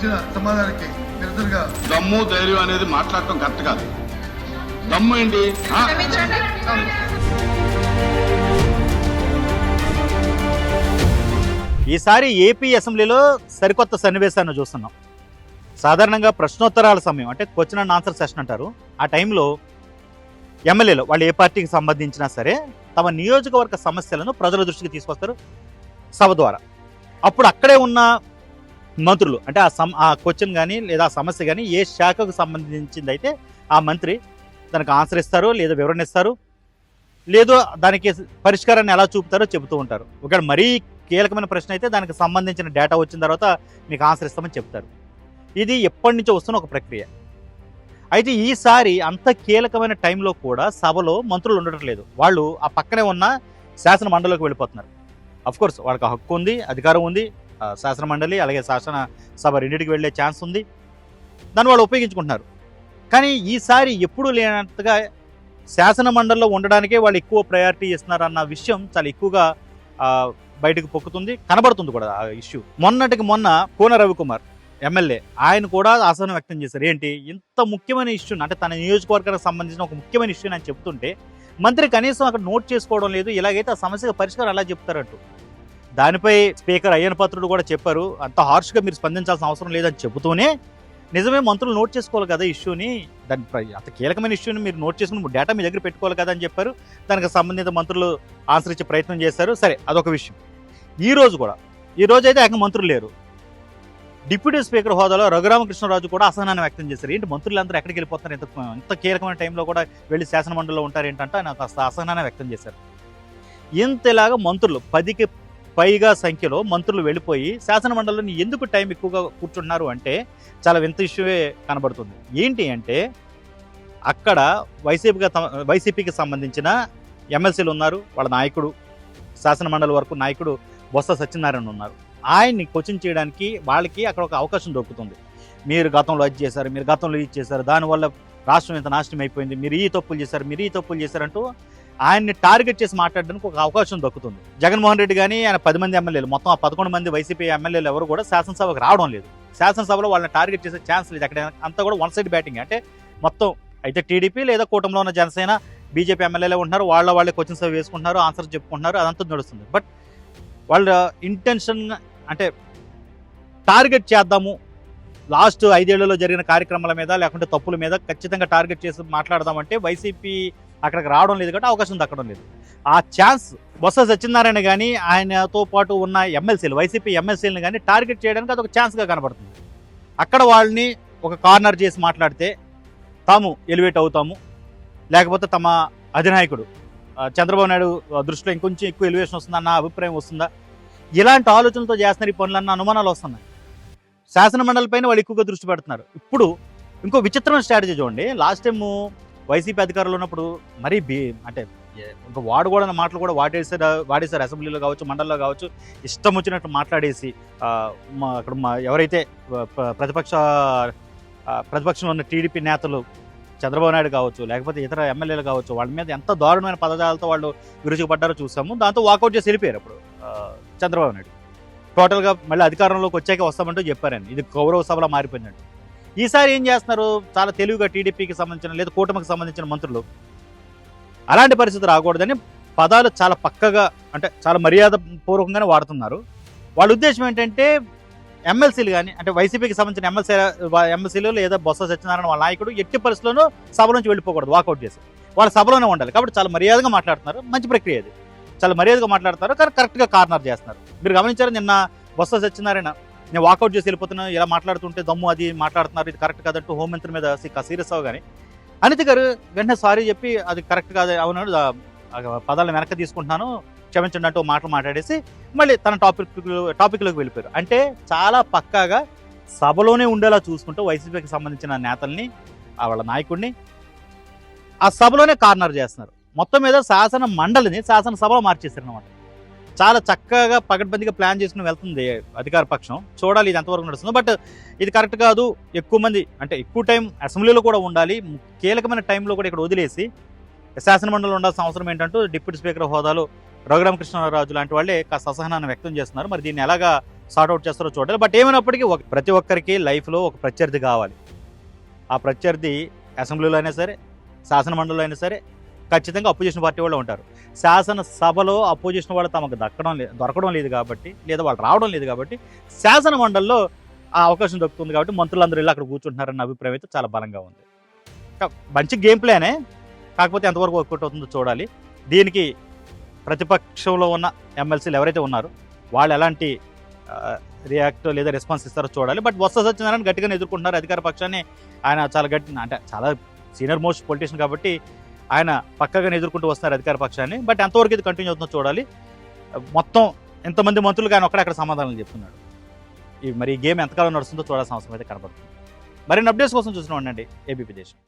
ఇచ్చిన సమాధానానికి నిరంతరంగా దమ్ము ధైర్యం అనేది మాట్లాడటం కరెక్ట్ కాదు. దమ్ము ఏంటి? ఈసారి ఏపీ అసెంబ్లీలో సరికొత్త సన్నివేశాన్ని చూస్తున్నాం. సాధారణంగా ప్రశ్నోత్తరాల సమయం అంటే క్వశ్చన్ అండ్ ఆన్సర్ సెషన్ అంటారు. ఆ టైంలో ఎమ్మెల్యేలు వాళ్ళు ఏ పార్టీకి సంబంధించినా సరే తమ నియోజకవర్గ సమస్యలను ప్రజల దృష్టికి తీసుకొస్తారు సభ ద్వారా. అప్పుడు అక్కడే ఉన్న మంత్రులు అంటే ఆ క్వశ్చన్ కానీ లేదా ఆ సమస్య కానీ ఏ శాఖకు సంబంధించింది అయితే ఆ మంత్రి దానికి ఆన్సర్ ఇస్తారు, లేదా వివరణ ఇస్తారు, లేదో దానికి పరిష్కారాన్ని ఎలా చూపుతారో చెబుతూ ఉంటారు. ఒకవేళ మరీ కీలకమైన ప్రశ్న అయితే దానికి సంబంధించిన డేటా వచ్చిన తర్వాత మీకు ఆన్సర్ ఇస్తామని చెప్తారు. ఇది ఎప్పటి నుంచో వస్తున్న ఒక ప్రక్రియ. అయితే ఈసారి అంత కీలకమైన టైంలో కూడా సభలో మంత్రులు ఉండటం లేదు. వాళ్ళు ఆ పక్కనే ఉన్న శాసన మండలిలోకి వెళ్ళిపోతున్నారు. అఫ్కోర్స్ వాళ్ళకి హక్కు ఉంది, అధికారం ఉంది. శాసన మండలి అలాగే శాసన సభ రెండింటికి వెళ్ళే ఛాన్స్ ఉంది. దాన్ని వాళ్ళు ఉపయోగించుకుంటున్నారు. కానీ ఈసారి ఎప్పుడూ లేనంతగా శాసన మండలిలో ఉండడానికే వాళ్ళు ఎక్కువ ప్రయారిటీ ఇస్తున్నారు అన్న విషయం చాలా ఎక్కువగా బయటకు పొక్కుతుంది, కనబడుతుంది కూడా ఆ ఇష్యూ. మొన్నటికి మొన్న కోన రవికుమార్ ఎమ్మెల్యే ఆయన కూడా అసహనం వ్యక్తం చేశారు. ఏంటి ఇంత ముఖ్యమైన ఇష్యూని అంటే తన నియోజకవర్గానికి సంబంధించిన ఒక ముఖ్యమైన ఇష్యూని అని చెప్తుంటే మంత్రి కనీసం అక్కడ నోట్ చేసుకోవడం లేదు, ఇలాగైతే ఆ సమస్యకు పరిష్కారం ఎలా చెప్తారంటూ. దానిపై స్పీకర్ అయ్యన పాత్రుడు కూడా చెప్పారు, అంత హార్ష్గా మీరు స్పందించాల్సిన అవసరం లేదని చెబుతూనే నిజమే మంత్రులు నోట్ చేసుకోవాలి కదా ఇష్యూని, దాని అంత కీలకమైన ఇష్యూని మీరు నోట్ చేసుకుని డేటా మీ దగ్గర పెట్టుకోవాలి కదా అని చెప్పారు. దానికి సంబంధిత మంత్రులు ఆన్సర్ ఇచ్చే ప్రయత్నం చేశారు. సరే, అదొక విషయం. ఈ రోజు అయితే ఏకంగా మంత్రులు లేరు. డిప్యూటీ స్పీకర్ హోదాలో రఘురామకృష్ణరాజు కూడా అసహనాన్ని వ్యక్తం చేశారు. ఏంటి మంత్రులందరూ ఎక్కడికి వెళ్ళిపోతున్నారు, ఇంత కీలకమైన టైంలో కూడా వెళ్ళి శాసన మండలిలో ఉంటారేంటంటే ఆయన అసహనాన్ని వ్యక్తం చేశారు. ఇంతలాగా మంత్రులు 10కి పైగా సంఖ్యలో మంత్రులు వెళ్ళిపోయి శాసన మండలిలో ఎందుకు టైం ఎక్కువగా కూర్చుంటున్నారు అంటే చాలా వింత ఇష్యూవే కనబడుతుంది. ఏంటి అంటే అక్కడ వైసీపీకి సంబంధించిన ఎమ్మెల్సీలు ఉన్నారు, వాళ్ళ నాయకుడు శాసన మండలి వరకు నాయకుడు బొత్స సత్యనారాయణ ఉన్నారు. ఆయన్ని క్వశ్చన్ చేయడానికి వాళ్ళకి అక్కడ ఒక అవకాశం దొరుకుతుంది. మీరు గతంలో అది చేశారు, మీరు గతంలో ఇది చేశారు, దానివల్ల రాష్ట్రం ఇంత నాశనం అయిపోయింది, మీరు ఈ తప్పులు చేశారంటూ ఆయన్ని టార్గెట్ చేసి మాట్లాడడానికి ఒక అవకాశం దొరుకుతుంది. జగన్మోహన్ రెడ్డి కానీ ఆయన 10 మంది ఎమ్మెల్యేలు మొత్తం ఆ 11 మంది వైసీపీ ఎమ్మెల్యేలు ఎవరు కూడా శాసనసభకు రావడం లేదు. శాసనసభలో వాళ్ళని టార్గెట్ చేసే ఛాన్స్ లేదు. అక్కడ అంతా కూడా వన్ సైడ్ బ్యాటింగ్. అంటే మొత్తం అయితే టీడీపీ లేదా కూటమిలో ఉన్న జనసేన బీజేపీ ఎమ్మెల్యేలే ఉంటున్నారు, వాళ్ళే క్వశ్చన్స్ వేసుకుంటున్నారు, ఆన్సర్స్ చెప్పుకుంటున్నారు, అదంతా నడుస్తుంది. బట్ వాళ్ళ ఇంటెన్షన్ అంటే టార్గెట్ చేద్దాము, లాస్ట్ 5 ఏళ్లలో జరిగిన కార్యక్రమాల మీద లేకుంటే తప్పుల మీద ఖచ్చితంగా టార్గెట్ చేసి మాట్లాడదామంటే వైసీపీ అక్కడికి రావడం లేదు కాబట్టి అవకాశం దక్కడం లేదు. ఆ ఛాన్స్ బొత్స సత్యనారాయణ కానీ ఆయనతో పాటు ఉన్న ఎమ్మెల్సీలు వైసీపీ ఎమ్మెల్సీలను కానీ టార్గెట్ చేయడానికి అదొక ఛాన్స్గా కనబడుతుంది. అక్కడ వాళ్ళని ఒక కార్నర్ చేసి మాట్లాడితే తాము ఎలివేట్ అవుతాము, లేకపోతే తమ అధినాయకుడు చంద్రబాబు నాయుడు దృష్టిలో ఇంకొంచెం ఎక్కువ ఎలివేషన్ వస్తుందన్న అభిప్రాయం వస్తుందా, ఇలాంటి ఆలోచనలతో చేస్తున్నారు ఈ పనులన్న అనుమానాలు వస్తున్నాయి. శాసన మండలి పైన వాళ్ళు ఎక్కువగా దృష్టి పెడుతున్నారు. ఇప్పుడు ఇంకో విచిత్రమైన స్ట్రాటజీ చూడండి. లాస్ట్ టైం వైసీపీ అధికారులు ఉన్నప్పుడు మరీ అంటే ఇంకా వాడకూడని మాటలు కూడా వాడేశారు. అసెంబ్లీలో కావచ్చు, మండలిలో కావచ్చు, ఇష్టం వచ్చినట్టు మాట్లాడేసి అక్కడ ఎవరైతే ప్రతిపక్షంలో ఉన్న టీడీపీ నేతలు చంద్రబాబు నాయుడు కావచ్చు, లేకపోతే ఇతర ఎమ్మెల్యేలు కావచ్చు, వాళ్ళ మీద ఎంత దారుణమైన పదజాలతో వాళ్ళు విరుచుకుపడ్డారో చూసాము. దాంతో వాకౌట్ చేసి వెళ్ళిపోయారు అప్పుడు చంద్రబాబు నాయుడు. టోటల్గా మళ్ళీ అధికారంలోకి వచ్చాక వస్తామంటూ చెప్పారని. ఇది గౌరవ సభలో మారిపోయిందండి. ఈసారి ఏం చేస్తున్నారు, చాలా తెలివిగా టీడీపీకి సంబంధించిన లేదా కూటమికి సంబంధించిన మంత్రులు అలాంటి పరిస్థితి రాకూడదని పదాలు చాలా పక్కగా అంటే చాలా మర్యాద పూర్వకంగానే వాడుతున్నారు. వాళ్ళ ఉద్దేశం ఏంటంటే ఎమ్మెల్సీలు కానీ అంటే వైసీపీకి సంబంధించిన ఎమ్మెల్సీలు లేదా బొత్స సత్యనారాయణ వాళ్ళ నాయకుడు ఎట్టి పరిస్థితుల్లోనూ సభ నుంచి వెళ్ళిపోకూడదు, వాకౌట్ చేసి వాళ్ళ సభలోనే ఉండాలి. కాబట్టి చాలా మర్యాదగా మాట్లాడుతున్నారు. మంచి ప్రక్రియ ఇది, చాలా మర్యాదగా మాట్లాడతారు, కానీ కరెక్ట్గా కార్నర్ చేస్తున్నారు. మీరు గమనించారు, నిన్న బొత్స సత్యనారాయణ నేను వాకౌట్ చేసి వెళ్ళిపోతున్నాను, ఇలా మాట్లాడుతుంటే దమ్ము అది మాట్లాడుతున్నారు, ఇది కరెక్ట్ కాదంటూ హోంమంత్రి మీద సీరియస్ అవ్వగానే అనిత గారు వెంటనే సారీ చెప్పి అది కరెక్ట్ కాదు, అవునాడు పదాలను వెనక్కి తీసుకుంటున్నాను, క్షమించండి అంటూ మాటలు మాట్లాడేసి మళ్ళీ తన టాపిక్లోకి వెళ్ళిపోయారు. అంటే చాలా పక్కాగా సభలోనే ఉండేలా చూసుకుంటూ వైసీపీకి సంబంధించిన నేతల్ని వాళ్ళ నాయకుడిని ఆ సభలోనే కార్నర్ చేస్తున్నారు. మొత్తం మీద శాసన మండలిని శాసనసభలో మార్చేశారు అన్నమాట. చాలా చక్కగా పకడ్బందీగా ప్లాన్ చేసుకుని వెళ్తుంది అధికార పక్షం. చూడాలి ఇది ఎంతవరకు నడుస్తుందో. బట్ ఇది కరెక్ట్ కాదు. ఎక్కువ మంది అంటే ఎక్కువ టైం అసెంబ్లీలో కూడా ఉండాలి, కీలకమైన టైంలో కూడా ఇక్కడ వదిలేసి శాసనమండలిలో ఉండాల్సిన అవసరం ఏంటంటూ డిప్యూటీ స్పీకర్ హోదాలో రఘురామకృష్ణరాజు లాంటి వాళ్ళే కాస్త అసహనాన్ని వ్యక్తం చేస్తున్నారు. మరి దీన్ని ఎలాగా సార్ట్అవుట్ చేస్తారో చూడాలి. బట్ ఏమైనప్పటికీ ప్రతి ఒక్కరికి లైఫ్లో ఒక ప్రత్యర్థి కావాలి. ఆ ప్రత్యర్థి అసెంబ్లీలో అయినా సరే, శాసన మండలిలో అయినా సరే ఖచ్చితంగా అపోజిషన్ పార్టీ వాళ్ళు ఉంటారు. శాసనసభలో అపోజిషన్ వాళ్ళు తమకు దొరకడం లేదు కాబట్టి, లేదా వాళ్ళు రావడం లేదు కాబట్టి శాసన మండలిలో ఆ అవకాశం దొరుకుతుంది కాబట్టి మంత్రులందరూ వెళ్ళి అక్కడ కూర్చుంటున్నారన్న అభిప్రాయం అయితే చాలా బలంగా ఉంది. మంచి గేమ్ ప్లానే, కాకపోతే ఎంతవరకు వర్కౌట్ అవుతుందో చూడాలి. దీనికి ప్రతిపక్షంలో ఉన్న ఎమ్మెల్సీలు ఎవరైతే ఉన్నారో వాళ్ళు ఎలాంటి రియాక్ట్ లేదా రెస్పాన్స్ ఇస్తారో చూడాలి. బట్ బొత్స సత్యనారాయణ గట్టిగానే ఎదుర్కొంటున్నారు అధికార పక్షాన్ని. ఆయన చాలా అంటే చాలా సీనియర్ మోస్ట్ పొలిటీషియన్ కాబట్టి ఆయన పక్కగానే ఎదుర్కొంటూ వస్తున్నారు అధికార పక్షాన్ని. బట్ ఎంతవరకు ఇది కంటిన్యూ అవుతుందో చూడాలి. మొత్తం ఎంతమంది మంత్రులు ఆయన ఒక్కడే అక్కడ సమాధానాలు చెప్తున్నాడు. మరి ఈ గేమ్ ఎంతకాలం నడుస్తుందో చూడాల్సిన అవసరం అయితే కనబడుతుంది. మరిన్ని అప్డేట్స్ కోసం చూసిన ఉండండి ఏబీపీ దేశం.